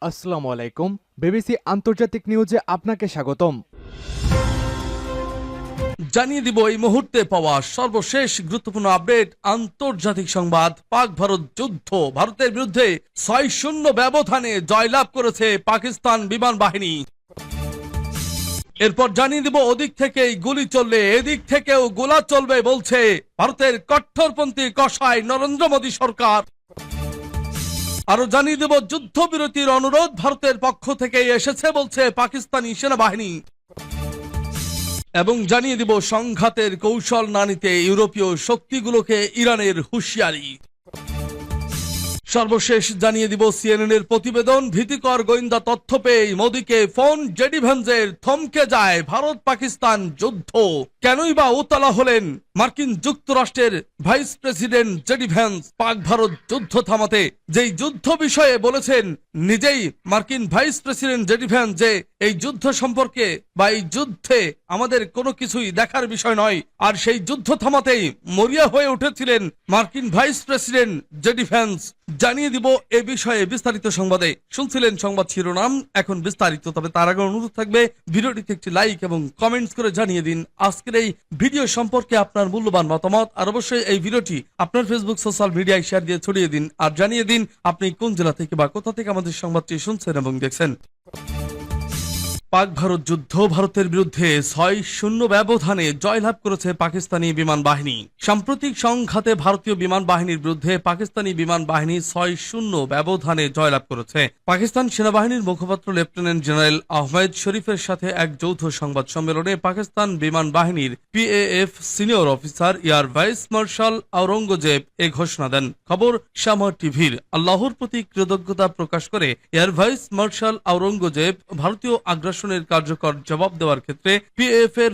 আসসালামু আলাইকুম। বিবিসি আন্তর্জাতিক নিউজে আপনাকে স্বাগতম। জানিয়ে দিব এই মুহূর্তে পাওয়া সর্বশেষ গুরুত্বপূর্ণ আপডেট। আন্তর্জাতিক সংবাদ। পাক ভারত যুদ্ধ, ভারতের বিরুদ্ধে ৬-০ ব্যবধানে জয়লাভ করেছে পাকিস্তান বিমান বাহিনী। এরপর জানিয়ে দিব ওদিক থেকেই গুলি চললে এদিক থেকেও গোলা চলবে বলছে ভারতের কট্টরপন্থী কসাই নরেন্দ্র মোদী সরকার। আরো জানিয়ে দেব যুদ্ধবিরতির অনুরোধ ভারতের পক্ষ থেকে এসেছে বলছে পাকিস্তানি সেনাবাহিনী। এবং জানিয়ে দিব সংঘাতের কৌশল না নিতে ইউরোপীয় শক্তিগুলোকে ইরানের হুঁশিয়ারি। সর্বশেষ জানিয়ে দিব সিএনএন এর প্রতিবেদন। ভীতিকর গোয়েন্দা তথ্য পেয়ে মোদীকে ফোন জেডি ভ্যান্সের, থমকে যায় ভারত পাকিস্তান যুদ্ধ। কেনই বা উতলা হলেন মার্কিন যুক্তরাষ্ট্রের ভাইস প্রেসিডেন্ট জেডি ভ্যান্স পাক ভারত যুদ্ধ থামাতে? যেই যুদ্ধ বিষয়ে বলেছেন নিজেই মার্কিন ভাইস প্রেসিডেন্ট জেডি ভ্যান্স যে এই যুদ্ধ সম্পর্কে বা এই যুদ্ধে আমাদের কোনো কিছুই দেখার বিষয় নয়, আর সেই যুদ্ধ থামাতেই মরিয়া হয়ে উঠেছিলেন মার্কিন ভাইস প্রেসিডেন্ট জেডি ভ্যান্স। জানিয়ে দিব এ বিষয়ে বিস্তারিত সংবাদে। শুনছিলেন সংবাদ শিরোনাম, এখন বিস্তারিত। তবে তার আগে অনুরোধ থাকবে ভিডিওটিতে একটি লাইক এবং কমেন্টস করে জানিয়ে দিন আজকের এই ভিডিও সম্পর্কে আপনার মূল্যবান মতামত। আর অবশ্যই এই ভিডিওটি আপনার ফেসবুক সোশ্যাল মিডিয়ায় শেয়ার দিয়ে ছড়িয়ে দিন। আর জানিয়ে দিন আপনি কোন জেলা থেকে বা কোথা থেকে আমাদের সংবাদটি শুনছেন এবং দেখছেন। পাক ভারত যুদ্ধ, ভারতের বিরুদ্ধে ৬-০ ব্যবধানে জয়লাভ করেছে পাকিস্তানি বিমান বাহিনী। সাম্প্রতিক সংঘাতে ভারতীয় বিমান বাহিনীর বিরুদ্ধে পাকিস্তানি বিমান বাহিনী ৬-০ ব্যবধানে জয়লাভ করেছে। পাকিস্তান সেনাবাহিনীর মুখপাত্র লেফটেন্যান্ট জেনারেল আহমেদ শরীফের সাথে এক যৌথ সংবাদ সম্মেলনে পাকিস্তান বিমান বাহিনীর PAF senior officer air vice marshal Aurangzeb এ ঘোষণা দেন। খবর শামা টিভির। আল্লাহর প্রতি কৃতজ্ঞতা প্রকাশ করে এয়ার ভাইস মার্শাল আওরঙ্গজেব ভারতীয় আগ্রাসনের কার্যকর জবাব দেওয়ার ক্ষেত্রে পিএএফ এর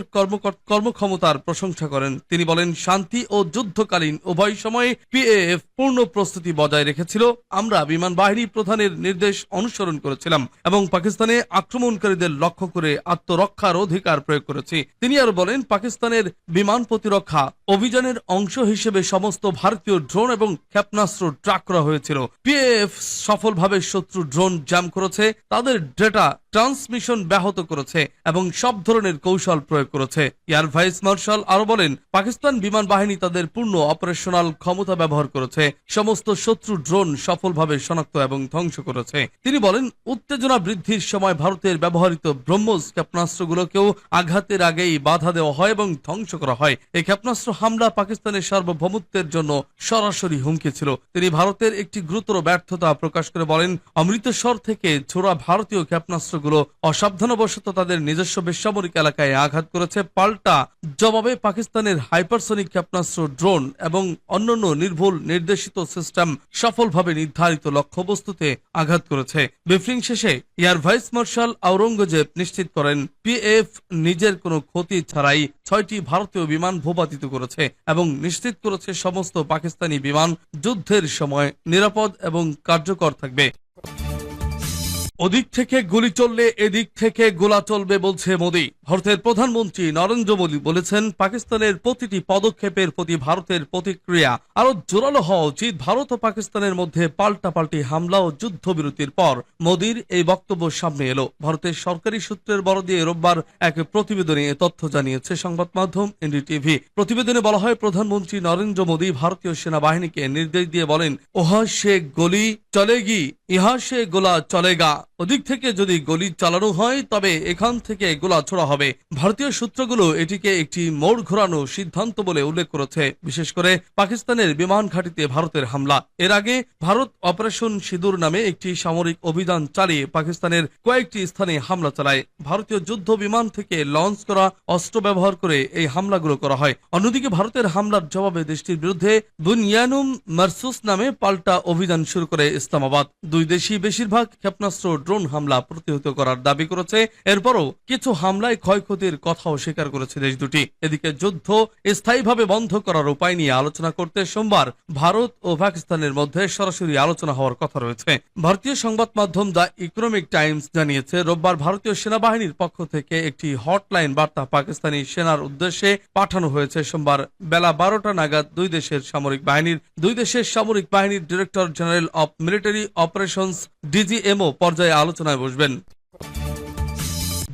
কর্মক্ষমতার প্রশংসা করেন। তিনি বলেন, শান্তি ও যুদ্ধকালীন উভয় সময়ে পিএএফ পূর্ণ প্রস্তুতি বজায় রেখেছিল। আমরা বিমান বাহিনী প্রধানের নির্দেশ অনুসরণ করেছিলাম এবং পাকিস্তানে আক্রমণকারীদের লক্ষ্য করে আত্মরক্ষার অধিকার প্রয়োগ করেছি। তিনি আরো বলেন, পাকিস্তানের বিমান প্রতিরক্ষা অভিযানের অংশ হিসেবে সমস্ত ভারতীয় ড্রোন এবং ক্ষেপণাস্ত্র ট্র্যাক করা হয়েছিল। পিএএফ সফলভাবে শত্রু ড্রোন জ্যাম করেছে, তাদের ডেটা ট্রান্সমিশন ব্যাহত করেছে এবং সব ধরনের কৌশল প্রয়োগ করেছে। এয়ার ভাইস মার্শাল আরো বলেন, পাকিস্তান বিমান বাহিনী তাদের পূর্ণ অপারেশনাল ক্ষমতা ব্যবহার করেছে, সমস্ত শত্রু ড্রোন সফলভাবে শনাক্ত এবং ধ্বংস করেছে। তিনি বলেন, উত্তেজনা বৃদ্ধির সময় ভারতের ব্যবহৃত ব্রহ্মোস ক্ষেপণাস্ত্রগুলোকেও আঘাতের আগেই বাধা দেওয়া হয় এবং ধ্বংস করা হয়। এই ক্ষেপণাস্ত্র হামলা পাকিস্তানের সার্বভৌমত্বের জন্য সরাসরি হুমকি ছিল। তিনি ভারতের একটি গুরুতর ব্যর্থতা প্রকাশ করে বলেন, অমৃতসর থেকে ছোড়া ভারতীয় ক্ষেপণাস্ত্র অসাবধানবশত তাদের নিজস্ব বেসামরিক এলাকায় আঘাত করেছে। পাল্টা জবাবে পাকিস্তানের হাইপারসনিক ক্ষেপণাস্ত্র, ড্রোন এবং অন্যান্য নির্ভুল নির্দেশিত সিস্টেম সফলভাবে নির্ধারিত লক্ষ্যবস্তুতে আঘাত করেছে। ব্রিফিং শেষে এয়ার ভাইস মার্শাল আওরঙ্গজেব নিশ্চিত করেন, পিএফ নিজের কোনো ক্ষতি ছাড়াই ৬টি ভারতীয় বিমান ভূপাতিত করেছে এবং নিশ্চিত করেছে সমস্ত পাকিস্তানি বিমান যুদ্ধের সময় নিরাপদ এবং কার্যকর থাকবে। ওদিক থেকে গুলি চললে এদিক থেকে গোলা চলবে বলছে মোদী। ভারতের প্রধানমন্ত্রী নরেন্দ্র মোদী বলেছেন, পাকিস্তানের প্রতিটি পদক্ষেপের প্রতি ভারতের প্রতিক্রিয়া আরো জোরালো হওয়া উচিত। ভারত ও পাকিস্তানের মধ্যে পাল্টাপাল্টি হামলা ও যুদ্ধবিরতির পর মোদীর এই বক্তব্য সামনে এলো। ভারতের সরকারি সূত্রের বরাত দিয়ে রোববার এক প্রতিবেদনে এ তথ্য জানিয়েছে সংবাদ মাধ্যম এনডিটিভি। প্রতিবেদনে বলা হয়, প্রধানমন্ত্রী নরেন্দ্র মোদী ভারতীয় সেনাবাহিনীকে নির্দেশ দিয়ে বলেন, ওহা সে গলি চলেগি, ইহা সে গোলা চলেগা। ওদিক থেকে যদি গুলি চালানো হয় তবে এখান থেকে গোলা ছোড়া হবে। ভারতীয় সূত্রগুলো এটিকে একটি মোড় ঘোরানো সিদ্ধান্ত বলে উল্লেখ করেছে, বিশেষ করে পাকিস্তানের বিমান ঘাঁটিতে ভারতের হামলা। এর আগে ভারত অপারেশন সিঁদুর নামে একটি সামরিক অভিযান চালিয়ে পাকিস্তানের কয়েকটি স্থানে হামলা চালায়। ভারতীয় যুদ্ধ বিমান থেকে লঞ্চ করা অস্ত্র ব্যবহার করে এই হামলাগুলো করা হয়। অন্যদিকে ভারতের হামলার জবাবে দেশটির বিরুদ্ধে বুনিয়ানুম মারসুস নামে পাল্টা অভিযান শুরু করে ইসলামাবাদ। দুই দেশই বেশিরভাগ ক্ষেপণাস্ত্র ড্রোন হামলা প্রতিহত করার দাবি করেছে। এরপরও কিছু হামলায় ক্ষয়ক্ষতির কথাও স্বীকার করেছে দেশ দুটি। এদিকে যুদ্ধ স্থায়ীভাবে বন্ধ করার উপায় নিয়ে আলোচনা করতে সোমবার ভারত ও পাকিস্তানের মধ্যে সরাসরি আলোচনা হওয়ার কথা রয়েছে। ভারতীয় সংবাদ মাধ্যম দ্য ইকোনমিক টাইমস জানিয়েছে, রোববার ভারতীয় সেনাবাহিনীর পক্ষ থেকে একটি হটলাইন বার্তা পাকিস্তানি সেনার উদ্দেশ্যে পাঠানো হয়েছে। সোমবার বেলা 12টা নাগাদ দুই দেশের সামরিক বাহিনীর director general of military operations DGMO পর্যায়ে আলোচনায় বসবেন।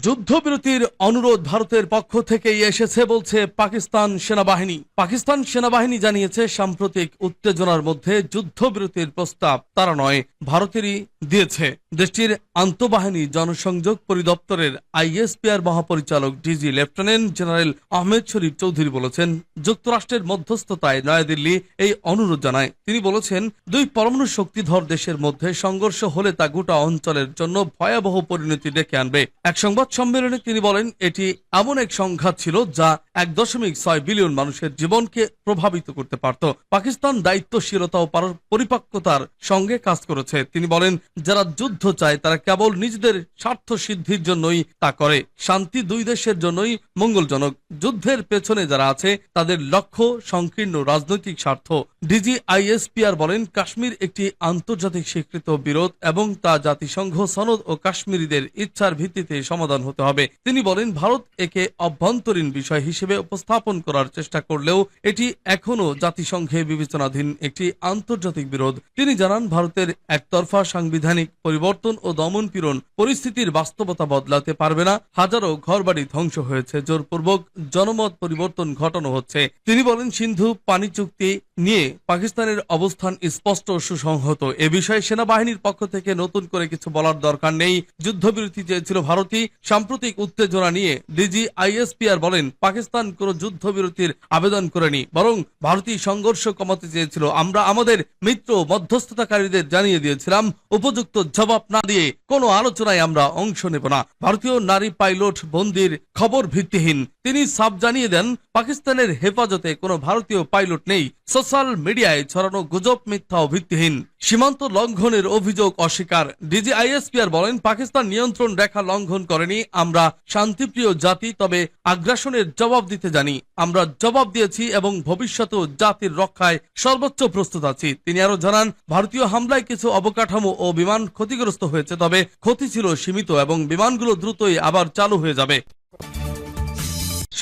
যুদ্ধবিরতির অনুরোধ ভারতের পক্ষ থেকেই এসেছে বলছে পাকিস্তান সেনাবাহিনী। পাকিস্তান সেনাবাহিনী জানিয়েছে সাম্প্রতিক উত্তেজনার মধ্যে যুদ্ধবিরতির প্রস্তাব তারা নয়, ভারতেরই দিয়েছে। দেশটির আন্তঃবাহিনী জনসংযোগ পরিদপ্তরের আইএসপিআর মহাপরিচালক ডিজি লেফটেন্যান্ট জেনারেল আহমেদ শরীফ চৌধুরী বলেছেন, যুক্তরাষ্ট্রের মধ্যস্থতায় নয়াদিল্লি এই অনুরোধ জানায়। তিনি বলেছেন, দুই পরমাণু শক্তিধর দেশের মধ্যে সংঘর্ষ হলে তা গোটা অঞ্চলের জন্য ভয়াবহ পরিণতি ডেকে আনবে। এক সংবাদ সম্মেলনে তিনি বলেন, এটি এমন এক সংঘাত ছিল যা 1.6 বিলিয়ন মানুষের জীবনকে প্রভাবিত করতে পারত। পাকিস্তান দায়িত্বশীলতা ও পরিপক্কতার সঙ্গে কাজ করেছে। তিনি বলেন, যারা যুদ্ধ চায় তারা কেবল নিজেদের স্বার্থ সিদ্ধির জন্যই তা করে। শান্তি দুই দেশের জন্যই মঙ্গলজনক। যুদ্ধের পেছনে যারা আছে তাদের লক্ষ্য সংকীর্ণ রাজনৈতিক স্বার্থ। ডিজি আইএসপিআর বলেন, কাশ্মীর একটি আন্তর্জাতিক স্বীকৃত বিরোধ এবং তা জাতিসংঘ সনদ ও কাশ্মীরিদের ইচ্ছার ভিত্তিতে সমাধান হতে হবে। তিনি বলেন, ভারত একে অভ্যন্তরীণ বিষয় হিসেবে উপস্থাপন করার চেষ্টা করলেও এটি এখনো জাতিসংঘে বিবেচনাধীন একটি আন্তর্জাতিক বিরোধ। তিনি জানান, ভারতের একতরফা সাংবিধানিক পরিবর্তন ও দমনপীড়ন পরিস্থিতির বাস্তবতা বদলাতে পারবে না। হাজারো ঘরবাড়ি ধ্বংস হয়েছে, জোরপূর্বক জনমত পরিবর্তন ঘটানো হচ্ছে। তিনি বলেন, সিন্ধু পানি চুক্তি নিয়ে পাকিস্তানের অবস্থান স্পষ্ট ও সুসংহত। এ বিষয়ে সেনাবাহিনীর পক্ষ থেকে নতুন করে কিছু বলার দরকার নেই। যুদ্ধবিরতি চেয়েছিল ভারতই। সাম্প্রতিক উত্তেজনা নিয়ে ডিজি আইএসপিআর বলেন, পাকিস্তান কোনো যুদ্ধবিরতির আবেদন করেনি, বরং ভারতীয় সংঘর্ষ কমাতে চেয়েছিল। আমরা আমাদের মিত্র মধ্যস্থতাকারীদের জানিয়ে দিয়েছিলাম, উপযুক্ত জবাব না দিয়ে কোনো আলোচনায় আমরা অংশ নেব না। ভারতীয় নারী পাইলট বন্দির খবর ভিত্তিহীন। তিনি সাফ জানিয়ে দেন, পাকিস্তানের হেফাজতে কোনো ভারতীয় পাইলট নেই। সোশ্যাল মিডিয়ায় ছড়ানো গুজব মিথ্যা ও ভিত্তিহীন। সীমান্ত লঙ্ঘনের অভিযোগ অস্বীকার। ডিজি আইএসপিআর বলেন, পাকিস্তান নিয়ন্ত্রণ রেখা লঙ্ঘন করেনি। আমরা শান্তিপ্রিয় জাতি, তবে আগ্রাসনের জবাব দিতে জানি। আমরা জবাব দিয়েছি এবং ভবিষ্যতেও জাতির রক্ষায় সর্বোচ্চ প্রস্তুত আছি। তিনি আরো জানান, ভারতীয় হামলায় কিছু অবকাঠামো ও বিমান ক্ষতিগ্রস্ত হয়েছে, তবে ক্ষতি ছিল সীমিত এবং বিমানগুলো দ্রুতই আবার চালু হয়ে যাবে।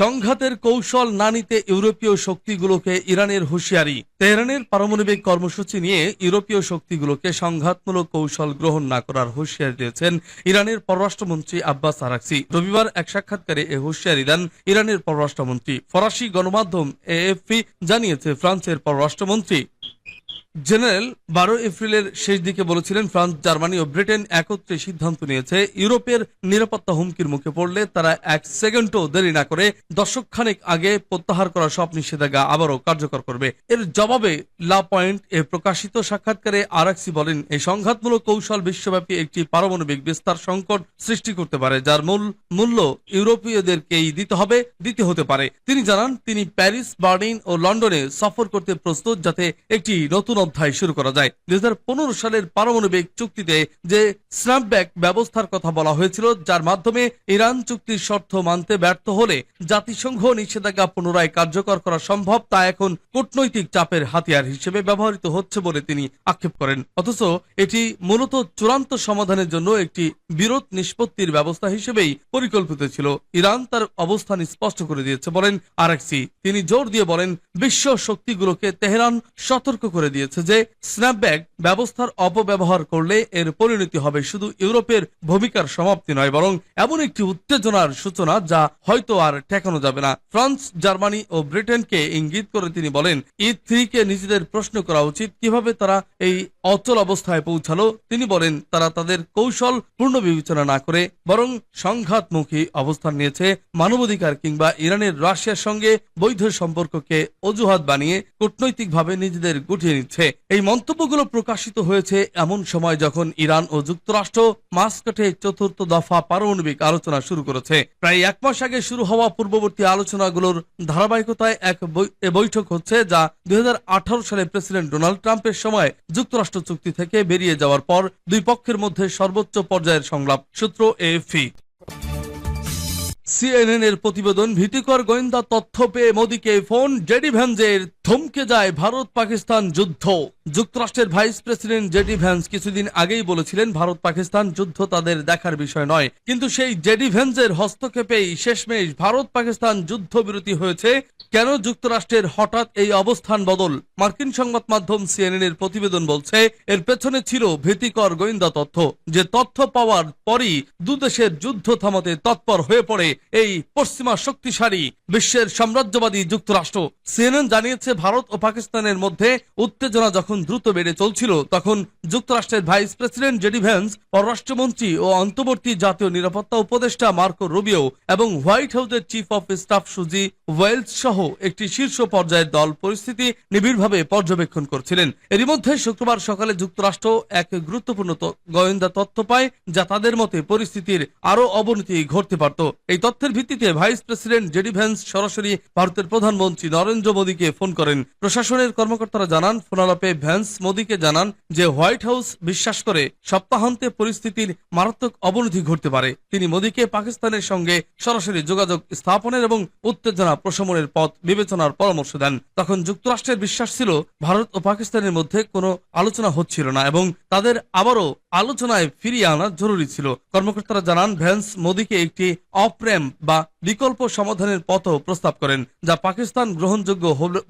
সংঘাতের কৌশল না নিতে ইউরোপীয় শক্তিগুলোকে ইরানের হুঁশিয়ারি। তেহরানের পারমাণবিক কর্মসূচি নিয়ে ইউরোপীয় শক্তিগুলোকে সংঘাতমূলক কৌশল গ্রহণ না করার হুঁশিয়ারি দিয়েছেন ইরানের পররাষ্ট্রমন্ত্রী আব্বাস আরাকচি। রবিবার এক সাক্ষাৎকারে এ হুঁশিয়ারি দেন ইরানের পররাষ্ট্রমন্ত্রী। ফরাসি গণমাধ্যম এএফপি জানিয়েছে, ফ্রান্সের পররাষ্ট্রমন্ত্রী জেনারেল 12 এপ্রিলের শেষ দিকে বলেছিলেন, ফ্রান্স, জার্মানি ও ব্রিটেন একত্রে সিদ্ধান্ত নিয়েছে ইউরোপের নিরাপত্তা হুমকির মুখে পড়লে তারা এক সেকেন্ডও দেরি না করে দশকখানেক আগে প্রত্যাহার করা সব নিষেধাজ্ঞা আবারও কার্যকর করবে। এর জবাবে লা পয়েন্ট এ প্রকাশিত সাক্ষাৎকারে আরাকচি বলেন, এই সংঘাতমূলক কৌশল বিশ্বব্যাপী একটি পারমাণবিক বিস্তার সংকট সৃষ্টি করতে পারে, যার মূল্য ইউরোপীয়দেরকেই দিতে হতে পারে। তিনি জানান, তিনি প্যারিস, বার্লিন ও লন্ডনে সফর করতে প্রস্তুত, যাতে একটি নতুন অধ্যায় শুরু করা যায়। 2015 সালের পারমাণবিক চুক্তিতে যে স্ন্যাপব্যাক ব্যবস্থার কথা বলা হয়েছিল, যার মাধ্যমে ইরান চুক্তির শর্ত মানতে ব্যর্থ হলে জাতিসংঘ নিষেধাজ্ঞা পুনরায় কার্যকর করা সম্ভব, তা এখন কূটনৈতিক চাপের হাতিয়ার হিসেবে ব্যবহৃত হচ্ছে বলে তিনি আক্ষেপ করেন। অথচ এটি মূলত চূড়ান্ত সমাধানের জন্য একটি বিরোধ নিষ্পত্তির ব্যবস্থা হিসেবেই পরিকল্পিত ছিল। ইরান তার অবস্থান স্পষ্ট করে দিয়েছে বলেন আরাকচি। তিনি জোর দিয়ে বলেন, বিশ্ব শক্তিগুলোকে তেহরান সতর্ক করে দিয়েছে যে স্ন্যাপব্যাক ব্যবস্থার অপব্যবহার করলে এর পরিণতি হবে শুধু ইউরোপের ভূমিকার সমাপ্তি নয়, বরং এমন একটি উত্তেজনার সূচনা যা হয়তো আর ঠেকানো যাবে না। ফ্রান্স, জার্মানি ও ব্রিটেনকে ইঙ্গিত করে তিনি বলেন, E3 কে নিজেদের প্রশ্ন করা উচিত কিভাবে তারা এই অচল অবস্থায় পৌঁছালো। তিনি বলেন, তারা তাদের কৌশল পূর্ণ বিবেচনা না করে বরং সংঘাতমুখী অবস্থান নিয়েছে। মানবাধিকার কিংবা ইরানের রাশিয়ার সঙ্গে বৈধ সম্পর্ককে অজুহাত বানিয়ে কূটনৈতিকভাবে নিজেদের গুটিয়ে নিচ্ছে। এই মন্তব্যগুলো প্রকাশিত হয়েছে এমন সময় যখন ইরান ও যুক্তরাষ্ট্র মাস্কাটে চতুর্থ দফা পারমাণবিক আলোচনা শুরু করেছে। প্রায় এক মাস আগে শুরু হওয়া পূর্ববর্তী আলোচনাগুলোর ধারাবাহিকতায় এ বৈঠক হচ্ছে, যা 2018 সালে প্রেসিডেন্ট ডোনাল্ড ট্রাম্পের সময় যুক্তরাষ্ট্র চুক্তি থেকে বেরিয়ে যাওয়ার পর দুই পক্ষের মধ্যে সর্বোচ্চ পর্যায়ের সংলাপ। সূত্র এএফপি। সিএনএন এর প্রতিবেদন, ভীতিকর গোয়েন্দা তথ্য পেয়ে মোদীকে ফোন, জেডি ভ্যান্সের থমকে যায় ভারত পাকিস্তান যুদ্ধ। যুক্তরাষ্ট্রের ভাইস প্রেসিডেন্ট জেডি ভ্যান্স কিছুদিন আগেই বলেছিলেন ভারত পাকিস্তান যুদ্ধ তাদের দেখার বিষয় নয়, কিন্তু সেই জেডি ভ্যান্সের হস্তক্ষেপেই শেষমেশ ভারত পাকিস্তান যুদ্ধবিরতি হয়েছে। কেন যুক্তরাষ্ট্রের হঠাৎ এই অবস্থান বদল? মার্কিন সংবাদ মাধ্যম সিএনএন এর প্রতিবেদন বলছে এর পেছনে ছিল ভীতিকর গোয়েন্দা তথ্য, যে তথ্য পাওয়ার পরই দুদেশের যুদ্ধ থামাতে তৎপর হয়ে পড়ে এই পশ্চিমা শক্তিশালী বিশ্বের সাম্রাজ্যবাদী যুক্তরাষ্ট্র। সিএনএন জানিয়েছে ভারত ও পাকিস্তানের মধ্যে উত্তেজনা যখন দ্রুত বেড়ে চলছিল, তখন যুক্তরাষ্ট্রের ভাইস প্রেসিডেন্ট জেডি ভ্যান্স, পররাষ্ট্রমন্ত্রী ও অন্তর্বর্তী জাতীয় নিরাপত্তা উপদেষ্টা মার্কো রুবিও এবং হোয়াইট হাউসের চিফ অফ স্টাফ সুজি ওয়েলস সহ একটি শীর্ষ পর্যায়ের দল পরিস্থিতি নিবিড়ভাবে পর্যবেক্ষণ করছিলেন। এরই মধ্যে শুক্রবার সকালে যুক্তরাষ্ট্র এক গুরুত্বপূর্ণ গোয়েন্দা তথ্য পায়, যা তাদের মতে পরিস্থিতির আরো অবনতি ঘটতে পারত। এই তথ্যের ভিত্তিতে ভাইস প্রেসিডেন্ট জেডি ভ্যান্স সরাসরি ভারতের প্রধানমন্ত্রী নরেন্দ্র মোদীকে ফোন করেন। প্রশাসনের কর্মকর্তারা জানান, ফোনালাপে ভ্যান্স মোদীকে জানান যে হোয়াইট হাউস বিশ্বাস করে সপ্তাহান্তে পরিস্থিতির মারাত্মক অবনতি ঘটতে পারে। তিনি মোদীকে পাকিস্তানের সঙ্গে সরাসরি যোগাযোগ স্থাপনের এবং উত্তেজনা প্রশমনের পথ বিবেচনার পরামর্শ দেন। তখন যুক্তরাষ্ট্রের বিশ্বাস ছিল ভারত ও পাকিস্তানের মধ্যে কোনো আলোচনা হচ্ছিল না এবং তাদের আবারও আলোচনায় ফিরিয়ে আনা জরুরি ছিল। কর্মকর্তারা জানান, ভ্যান্স মোদীকে একটি অপ্রেম বা বিকল্প সমাধানের পথও প্রস্তাব করেন, যা পাকিস্তান গ্রহণযোগ্য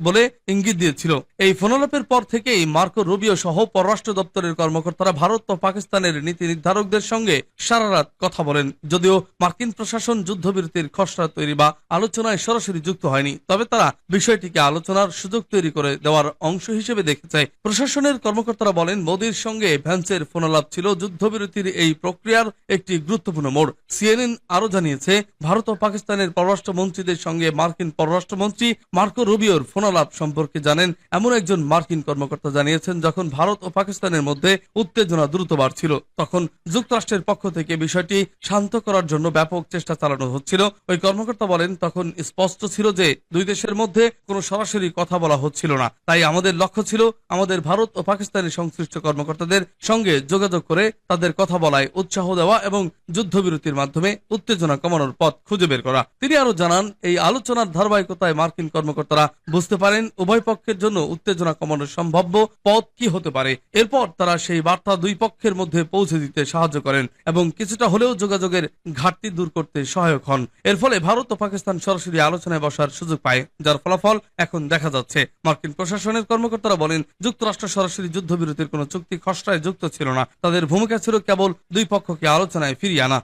বলে ইঙ্গিত দিয়েছিল। এই ফোনালাপের পর থেকেই মার্কো রুবিও সহ পররাষ্ট্র দপ্তরের কর্মকর্তারা ভারত ও পাকিস্তানের নীতি নির্ধারকদের সঙ্গে সারা রাত কথা বলেন। যদিও মার্কিন প্রশাসন যুদ্ধবিরতির খসড়া তৈরি বা আলোচনায় সরাসরি যুক্ত হয়নি, তবে তারা বিষয়টিকে আলোচনার সুযোগ তৈরি করে দেওয়ার অংশ হিসেবে দেখেছে। প্রশাসনের কর্মকর্তারা বলেন, মোদীর সঙ্গে ভ্যান্সের ফোনালাপ ছিল যুদ্ধবিরতির এই প্রক্রিয়ার একটি গুরুত্বপূর্ণ মোড়। সিএনএন আরো জানিয়েছে, ভারত ও পাকিস্তানের পররাষ্ট্রমন্ত্রীদের সঙ্গে মার্কিন পররাষ্ট্রমন্ত্রী মার্কো রুবিওর ফোনালাপ সম্পর্কে জানেন এমন একজন মার্কিন কর্মকর্তা জানিয়েছেন, যখন ভারত ও পাকিস্তানের মধ্যে উত্তেজনা দ্রুত বাড়ছিল, তখন যুক্তরাষ্ট্রের পক্ষ থেকে বিষয়টি শান্ত করার জন্য ব্যাপক চেষ্টা চালানো হচ্ছিল। ওই কর্মকর্তা বলেন, তখন স্পষ্ট ছিল যে দুই দেশের মধ্যে কোনো সরাসরি কথা বলা হচ্ছিল না। তাই আমাদের লক্ষ্য ছিল আমাদের ভারত ও পাকিস্তানের সংশ্লিষ্ট কর্মকর্তাদের সঙ্গে যোগাযোগ করে তাদের কথা বলায় উৎসাহ দেওয়া এবং যুদ্ধবিরতির মাধ্যমে উত্তেজনা কমানোর পথ খুঁজে বের করা। তিনি আরো জানান, এই আলোচনার ধারাবাহিকতায় মার্কিন কর্মকর্তারা বুঝতে পারেন উভয় পক্ষের জন্য উত্তেজনা কমানোর সম্ভাব্য পথ কি হতে পারে। এরপর তারা সেই বার্তা দুই পক্ষের মধ্যে পৌঁছে দিতে সাহায্য করেন এবং কিছুটা হলেও যোগাযোগের ঘাটতি দূর করতে সহায়ক হন। এর ফলে ভারত ও পাকিস্তান সরাসরি আলোচনায় বসার সুযোগ পায়, যার ফলাফল এখন দেখা যাচ্ছে। মার্কিন প্রশাসনের কর্মকর্তারা বলেন, যুক্তরাষ্ট্র সরাসরি যুদ্ধবিরতির কোনো চুক্তি খসড়ায় যুক্ত ছিল না। তাদের ভূমিকা ছিল কেবল দুই পক্ষকে আলোচনায় ফিরিয়ে আনা।